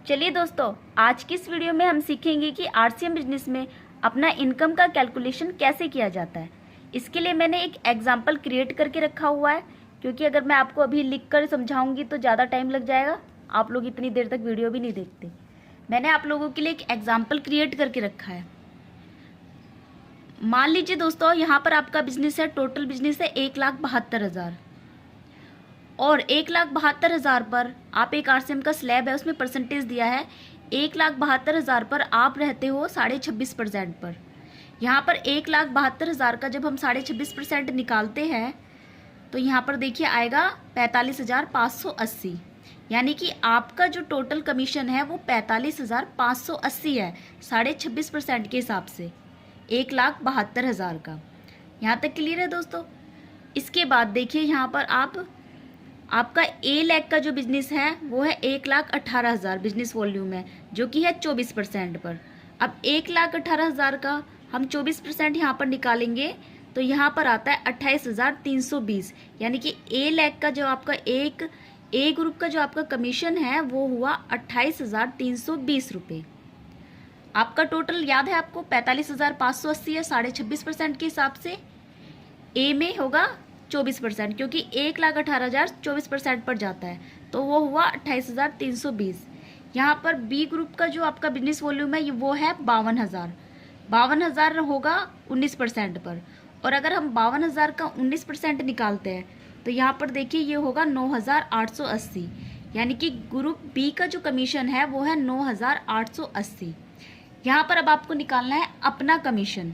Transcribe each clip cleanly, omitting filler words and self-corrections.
चलिए दोस्तों, आज की इस वीडियो में हम सीखेंगे कि आरसीएम बिजनेस में अपना इनकम का कैलकुलेशन कैसे किया जाता है। इसके लिए मैंने एक एग्जाम्पल क्रिएट करके रखा हुआ है, क्योंकि अगर मैं आपको अभी लिख कर समझाऊंगी तो ज़्यादा टाइम लग जाएगा, आप लोग इतनी देर तक वीडियो भी नहीं देखते। मैंने आप लोगों के लिए एक एग्जाम्पल क्रिएट करके रखा है। मान लीजिए दोस्तों, यहाँ पर आपका बिजनेस है, टोटल बिजनेस है 1,72,000 और 1,72,000 पर आप एक आरसीएम का स्लैब है, उसमें परसेंटेज दिया है 1,72,000 पर आप रहते हो 26.5% पर। यहाँ पर 1,72,000 का जब हम 26.5% निकालते हैं तो यहाँ पर देखिए आएगा 45,580, यानी कि आपका जो टोटल कमीशन है वो 45,580 है 26.5% के हिसाब से 1,72,000 का। यहाँ तक क्लियर है दोस्तों। इसके बाद देखिए यहाँ पर आपका ए लैख का जो बिजनेस है वो है 1,18,000 बिजनेस वॉल्यूम है, जो कि है 24% पर। अब 1,18,000 का हम 24% यहाँ पर निकालेंगे तो यहाँ पर आता है 28,320, यानी कि ए लैख का जो आपका ए ग्रुप का जो आपका कमीशन है वो हुआ 28,320 रुपये। आपका टोटल याद है आपको 45,580 है 26.5% के हिसाब से। ए में होगा 24%, क्योंकि 1,18,000 24% पर जाता है तो वो हुआ 28,320। यहाँ पर बी ग्रुप का जो आपका बिजनेस वॉल्यूम है वो है 52,000 होगा 19% पर। और अगर हम 52,000 का 19% निकालते हैं तो यहाँ पर देखिए ये होगा 9,880, यानी कि ग्रुप बी का जो कमीशन है वो है 9,880। यहाँ पर अब आपको निकालना है अपना कमीशन।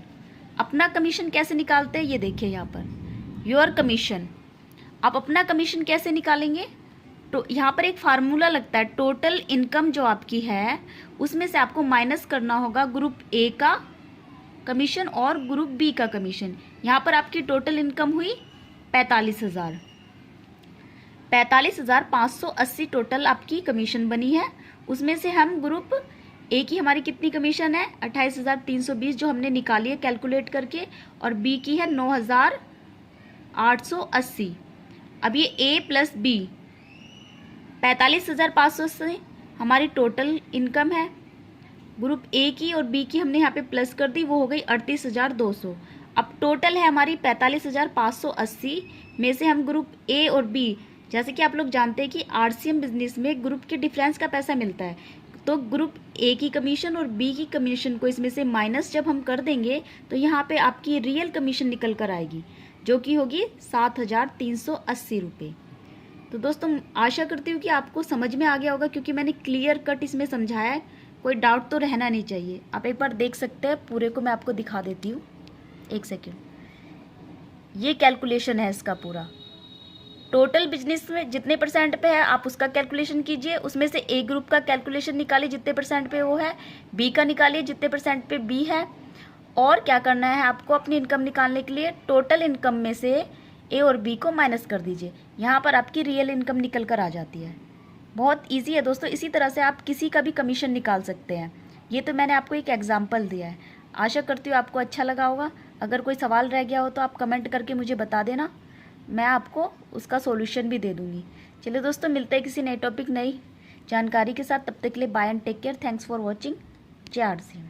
अपना कमीशन कैसे निकालते हैं ये देखिए यहाँ पर, योर कमीशन। आप अपना कमीशन कैसे निकालेंगे? तो यहाँ पर एक फार्मूला लगता है, टोटल इनकम जो आपकी है उसमें से आपको माइनस करना होगा ग्रुप ए का कमीशन और ग्रुप बी का कमीशन। यहाँ पर आपकी टोटल इनकम हुई 45,580 टोटल आपकी कमीशन बनी है। उसमें से हम ग्रुप ए की हमारी कितनी कमीशन है 28,320 जो हमने निकाली है कैलकुलेट करके, और बी की है 9,880। अब ये ए प्लस बी 45,580 हमारी टोटल इनकम है। ग्रुप ए की और बी की हमने यहाँ पे प्लस कर दी, वो हो गई 38,200। अब टोटल है हमारी 45,580 में से हम ग्रुप ए और बी, जैसे कि आप लोग जानते हैं कि आरसीएम बिजनेस में ग्रुप के डिफरेंस का पैसा मिलता है, तो ग्रुप ए की कमीशन और बी की कमीशन को इसमें से माइनस जब हम कर देंगे तो यहाँ पे आपकी रियल कमीशन निकल कर आएगी, जो कि होगी 7,380 रुपये। तो दोस्तों आशा करती हूँ कि आपको समझ में आ गया होगा, क्योंकि मैंने क्लियर कट इसमें समझाया है, कोई डाउट तो रहना नहीं चाहिए। आप एक बार देख सकते हैं, पूरे को मैं आपको दिखा देती हूँ, एक सेकेंड। ये कैलकुलेशन है इसका पूरा। टोटल बिजनेस में जितने परसेंट पे है आप उसका कैलकुलेशन कीजिए, उसमें से ए ग्रुप का कैलकुलेशन निकालिए जितने परसेंट पे वो है, बी का निकालिए जितने परसेंट पे बी है। और क्या करना है आपको अपनी इनकम निकालने के लिए, टोटल इनकम में से ए और बी को माइनस कर दीजिए, यहाँ पर आपकी रियल इनकम निकल कर आ जाती है। बहुत ईजी है दोस्तों, इसी तरह से आप किसी का भी कमीशन निकाल सकते हैं। ये तो मैंने आपको एक एग्जाम्पल दिया है। आशा करती हूँ आपको अच्छा लगा होगा। अगर कोई सवाल रह गया हो तो आप कमेंट करके मुझे बता देना, मैं आपको उसका सॉल्यूशन भी दे दूँगी। चलिए दोस्तों, मिलते हैं किसी नए टॉपिक नई जानकारी के साथ। तब तक के लिए bye and take care. Thanks for watching. जय आरसीएम।